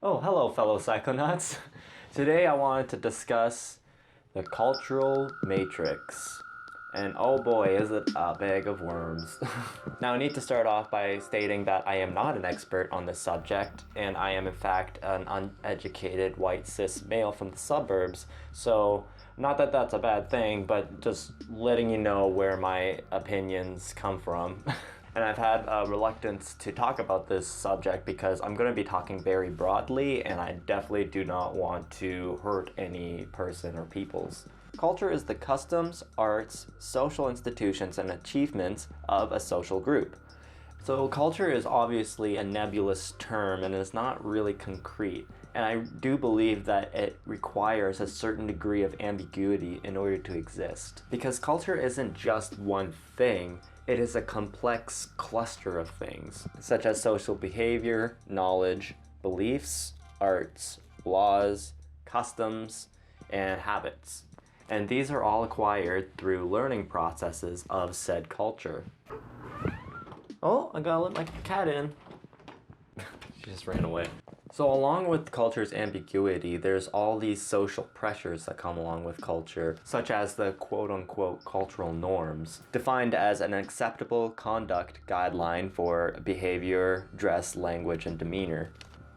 Oh, hello, fellow psychonauts. Today I wanted to discuss the cultural matrix. And oh boy, is it a bag of worms. Now, I need to start off by stating that I am not an expert on this subject, and I am in fact an uneducated white cis male from the suburbs, so not that that's a bad thing, but just letting you know where my opinions come from. And I've had a reluctance to talk about this subject because I'm going to be talking very broadly, and I definitely do not want to hurt any person or peoples. Culture is the customs, arts, social institutions, and achievements of a social group. So culture is obviously a nebulous term and is not really concrete. And I do believe that it requires a certain degree of ambiguity in order to exist. Because culture isn't just one thing, it is a complex cluster of things, such as social behavior, knowledge, beliefs, arts, laws, customs, and habits. And these are all acquired through learning processes of said culture. Oh, I gotta let my cat in. She just ran away. So along with culture's ambiguity, there's all these social pressures that come along with culture, such as the quote-unquote cultural norms, defined as an acceptable conduct guideline for behavior, dress, language, and demeanor.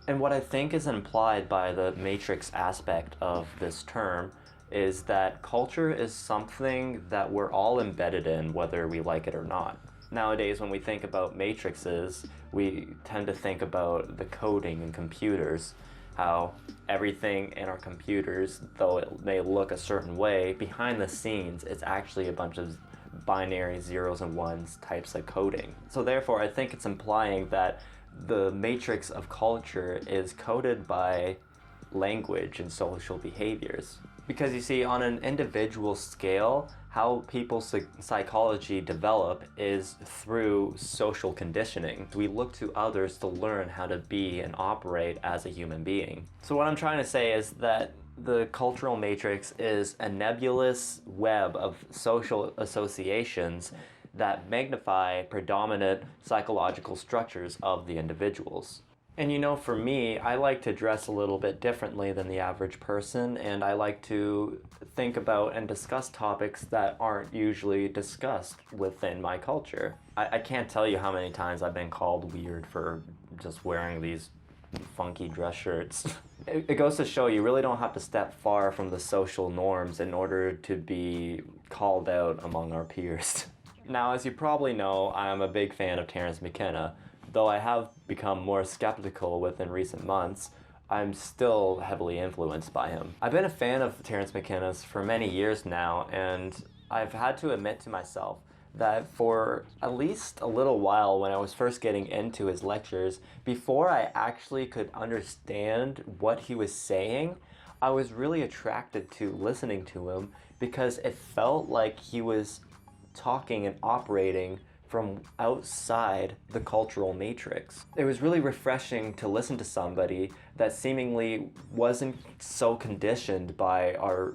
And what I think is implied by the matrix aspect of this term is that culture is something that we're all embedded in, whether we like it or not. Nowadays, when we think about matrices, we tend to think about the coding in computers, how everything in our computers, though it may look a certain way, behind the scenes, it's actually a bunch of binary zeros and ones types of coding. So therefore, I think it's implying that the matrix of culture is coded by language and social behaviors. Because you see, on an individual scale, how people's psychology develop is through social conditioning. We look to others to learn how to be and operate as a human being. So what I'm trying to say is that the cultural matrix is a nebulous web of social associations that magnify predominant psychological structures of the individuals. And you know, for me, I like to dress a little bit differently than the average person, and I like to think about and discuss topics that aren't usually discussed within my culture. I can't tell you how many times I've been called weird for just wearing these funky dress shirts. It goes to show you really don't have to step far from the social norms in order to be called out among our peers. Now, as you probably know, I'm a big fan of Terence McKenna. Though I have become more skeptical within recent months, I'm still heavily influenced by him. I've been a fan of Terence McKenna's for many years now, and I've had to admit to myself that for at least a little while when I was first getting into his lectures, before I actually could understand what he was saying, I was really attracted to listening to him because it felt like he was talking and operating from outside the cultural matrix. It was really refreshing to listen to somebody that seemingly wasn't so conditioned by our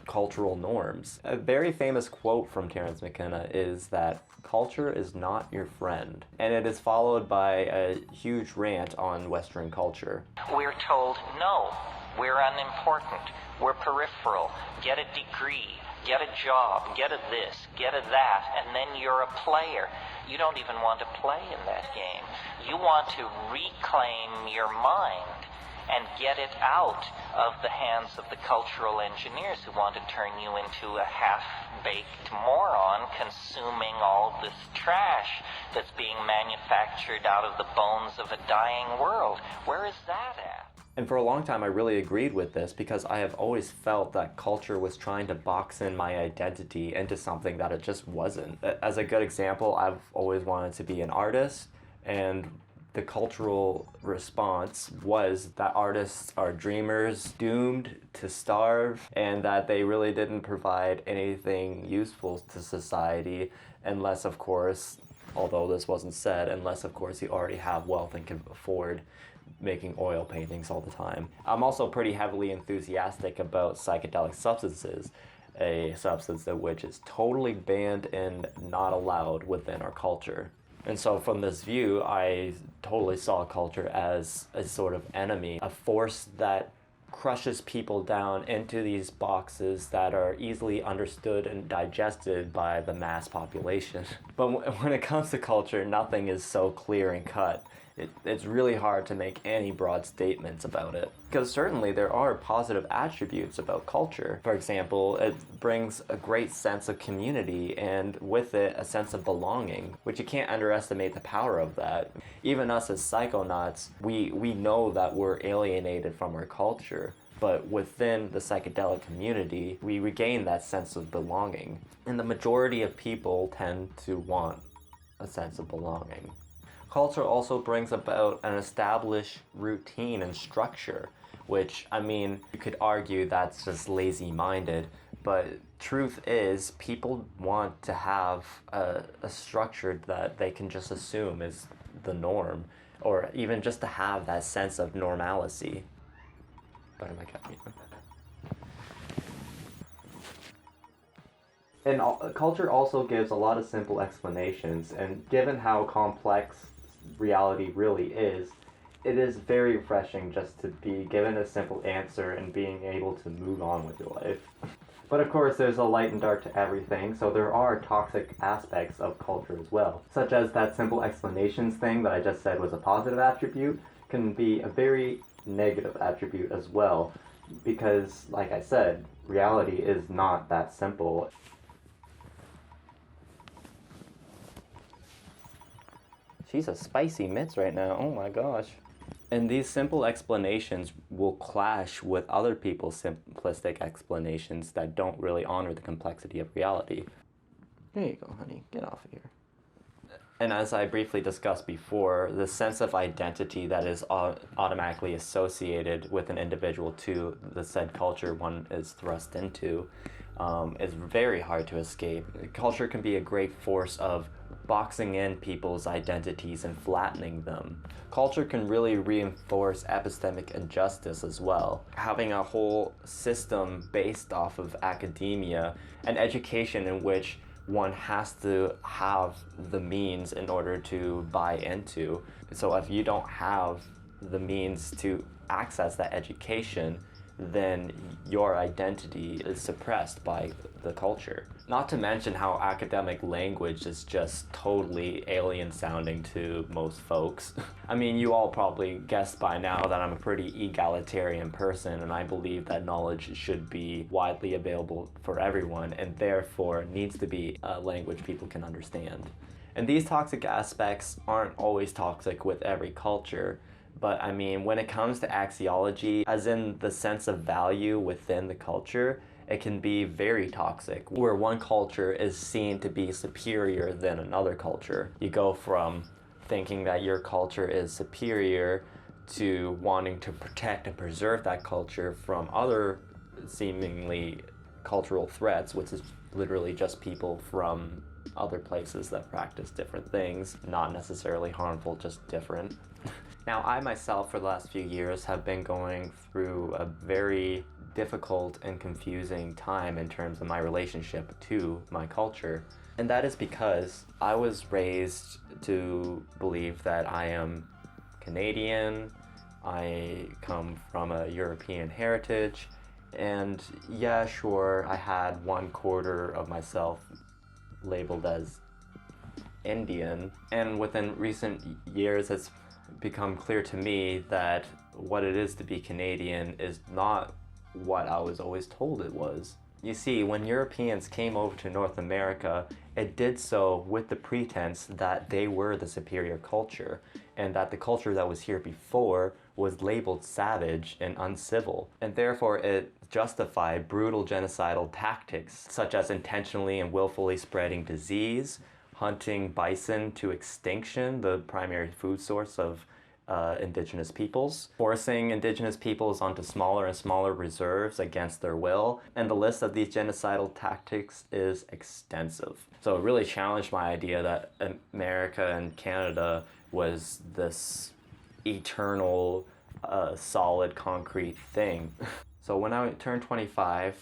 cultural norms. A very famous quote from Terence McKenna is that culture is not your friend, and it is followed by a huge rant on Western culture. We're told, no, we're unimportant, we're peripheral, get a degree, get a job, get a this, get a that, and then you're a player. You don't even want to play in that game. You want to reclaim your mind and get it out of the hands of the cultural engineers who want to turn you into a half-baked moron consuming all this trash that's being manufactured out of the bones of a dying world. Where is that at? And for a long time I really agreed with this because I have always felt that culture was trying to box in my identity into something that it just wasn't. As a good example, I've always wanted to be an artist, and the cultural response was that artists are dreamers doomed to starve, and that they really didn't provide anything useful to society unless, of course, although this wasn't said, unless of course you already have wealth and can afford making oil paintings all the time. I'm also pretty heavily enthusiastic about psychedelic substances, a substance that which is totally banned and not allowed within our culture. And so from this view, I totally saw culture as a sort of enemy, a force that crushes people down into these boxes that are easily understood and digested by the mass population. But when it comes to culture, nothing is so clear and cut. It's really hard to make any broad statements about it. Because certainly there are positive attributes about culture. For example, it brings a great sense of community and with it a sense of belonging, which you can't underestimate the power of that. Even us as psychonauts, we know that we're alienated from our culture. But within the psychedelic community, we regain that sense of belonging. And the majority of people tend to want a sense of belonging. Culture also brings about an established routine and structure, which, I mean, you could argue that's just lazy-minded, but truth is, people want to have a structure that they can just assume is the norm, or even just to have that sense of normalcy. And culture also gives a lot of simple explanations, and given how complex reality really is, it is very refreshing just to be given a simple answer and being able to move on with your life. But of course, there's a light and dark to everything, so there are toxic aspects of culture as well, such as that simple explanations thing that I just said was a positive attribute can be a very negative attribute as well, because, like I said, reality is not that simple. She's a spicy mitts right now, oh my gosh. And these simple explanations will clash with other people's simplistic explanations that don't really honor the complexity of reality. There you go, honey, get off of here. And as I briefly discussed before, the sense of identity that is automatically associated with an individual to the said culture one is thrust into is very hard to escape. Culture can be a great force of boxing in people's identities and flattening them. Culture can really reinforce epistemic injustice as well. Having a whole system based off of academia and education in which one has to have the means in order to buy into. So if you don't have the means to access that education, then your identity is suppressed by the culture. Not to mention how academic language is just totally alien sounding to most folks. I mean, you all probably guessed by now that I'm a pretty egalitarian person, and I believe that knowledge should be widely available for everyone, and therefore needs to be a language people can understand. And these toxic aspects aren't always toxic with every culture. But I mean, when it comes to axiology, as in the sense of value within the culture, it can be very toxic, where one culture is seen to be superior than another culture. You go from thinking that your culture is superior to wanting to protect and preserve that culture from other seemingly cultural threats, which is literally just people from other places that practice different things, not necessarily harmful, just different. Now, I myself, for the last few years, have been going through a very difficult and confusing time in terms of my relationship to my culture. And that is because I was raised to believe that I am Canadian, I come from a European heritage, and yeah, sure, I had 1/4 of myself labeled as Indian. And within recent years, it's become clear to me that what it is to be Canadian is not what I was always told it was. You see, when Europeans came over to North America, it did so with the pretense that they were the superior culture, and that the culture that was here before was labeled savage and uncivil, and therefore it justified brutal genocidal tactics, such as intentionally and willfully spreading disease, hunting bison to extinction, the primary food source of indigenous peoples, forcing indigenous peoples onto smaller and smaller reserves against their will, and the list of these genocidal tactics is extensive. So it really challenged my idea that America and Canada was this eternal, solid, concrete thing. So when I turned 25,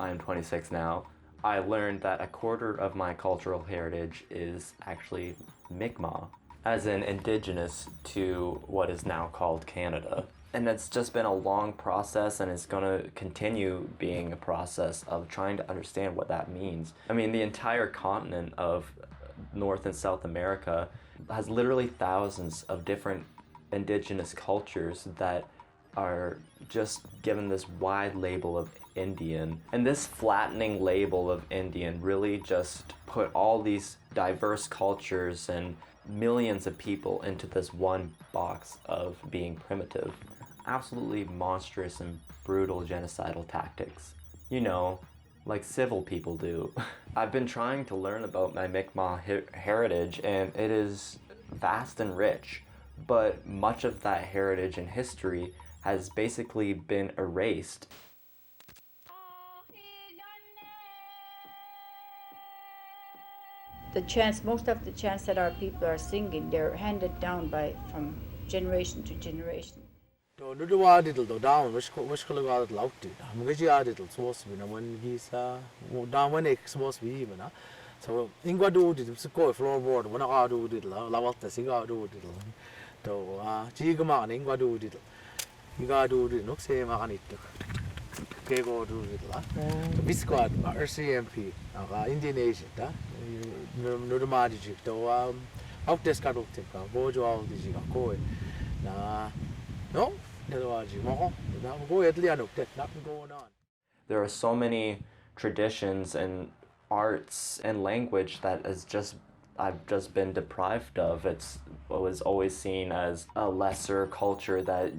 I am 26 now, I learned that a quarter of my cultural heritage is actually Mi'kmaq, as in indigenous to what is now called Canada. And it's just been a long process, and it's going to continue being a process of trying to understand what that means. I mean, the entire continent of North and South America has literally thousands of different indigenous cultures that are just given this wide label of Indian. And this flattening label of Indian really just put all these diverse cultures and millions of people into this one box of being primitive. Absolutely monstrous and brutal genocidal tactics. You know, like civil people do. I've been trying to learn about my Mi'kmaq heritage, and it is vast and rich, but much of that heritage and history has basically been erased. The chants, most of the chants that our people are singing, they're handed down from generation to generation. Nudawadital down, which color loud it. I'm going to supposed to be when he's down when it's supposed to be even. So, Ingwadu did the score floorboard when I do it, love the cigar do it. So, Ji'kmaqn, Ingwadu did. You got to do it, no same on it. Go do it. Biscuit, RCMP, Indian Asian, Nudamadi, though, out this car, go to all the Ji'kmaqn. No? There are so many traditions and arts and language that I've just been deprived of. It was always seen as a lesser culture that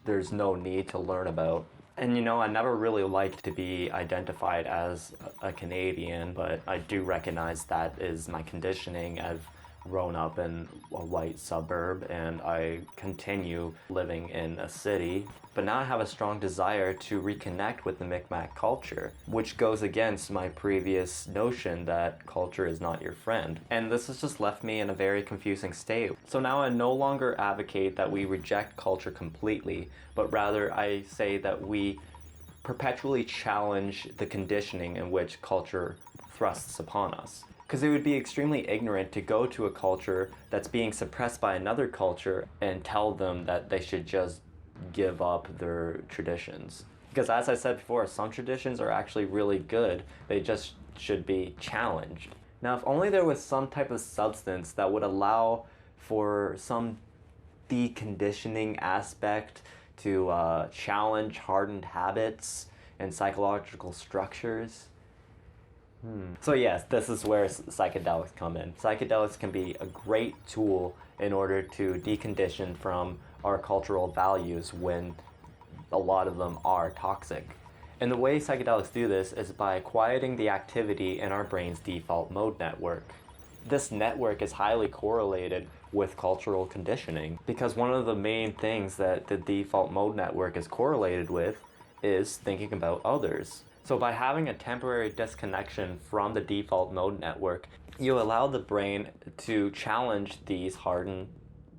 there's no need to learn about. And you know, I never really liked to be identified as a Canadian, but I do recognize that is my conditioning. I've grown up in a white suburb, and I continue living in a city. But now I have a strong desire to reconnect with the Mi'kmaq culture, which goes against my previous notion that culture is not your friend. And this has just left me in a very confusing state. So now I no longer advocate that we reject culture completely, but rather I say that we perpetually challenge the conditioning in which culture thrusts upon us. Because it would be extremely ignorant to go to a culture that's being suppressed by another culture and tell them that they should just give up their traditions. Because as I said before, some traditions are actually really good. They just should be challenged. Now, if only there was some type of substance that would allow for some deconditioning aspect to challenge hardened habits and psychological structures. So yes, this is where psychedelics come in. Psychedelics can be a great tool in order to decondition from our cultural values when a lot of them are toxic. And the way psychedelics do this is by quieting the activity in our brain's default mode network. This network is highly correlated with cultural conditioning, because one of the main things that the default mode network is correlated with is thinking about others. So by having a temporary disconnection from the default mode network, you allow the brain to challenge these hardened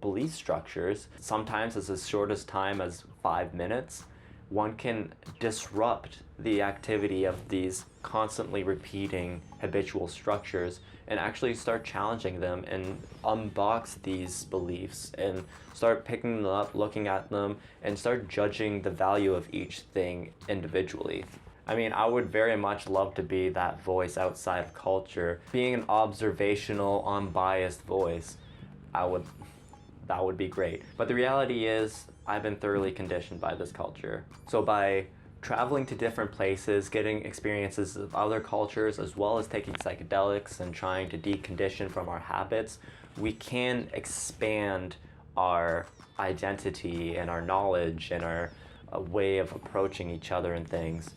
belief structures. Sometimes it's as short as time as 5 minutes. One can disrupt the activity of these constantly repeating habitual structures and actually start challenging them and unbox these beliefs and start picking them up, looking at them, and start judging the value of each thing individually. I mean, I would very much love to be that voice outside of culture, being an observational, unbiased voice. That would be great. But the reality is, I've been thoroughly conditioned by this culture. So by traveling to different places, getting experiences of other cultures, as well as taking psychedelics and trying to decondition from our habits, we can expand our identity and our knowledge and our way of approaching each other and things.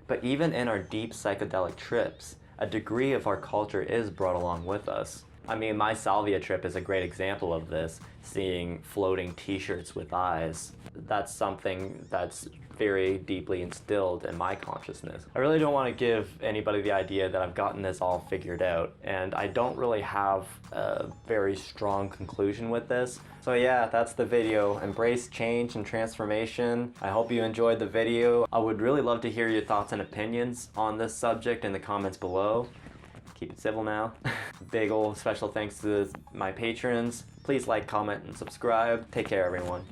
But even in our deep psychedelic trips, a degree of our culture is brought along with us. I mean, my salvia trip is a great example of this, seeing floating t-shirts with eyes. That's something that's very deeply instilled in my consciousness. I really don't want to give anybody the idea that I've gotten this all figured out, and I don't really have a very strong conclusion with this. So yeah, that's the video. Embrace change and transformation. I hope you enjoyed the video. I would really love to hear your thoughts and opinions on this subject in the comments below. Keep it civil now. Big ol' special thanks to my patrons. Please like, comment, and subscribe. Take care, everyone.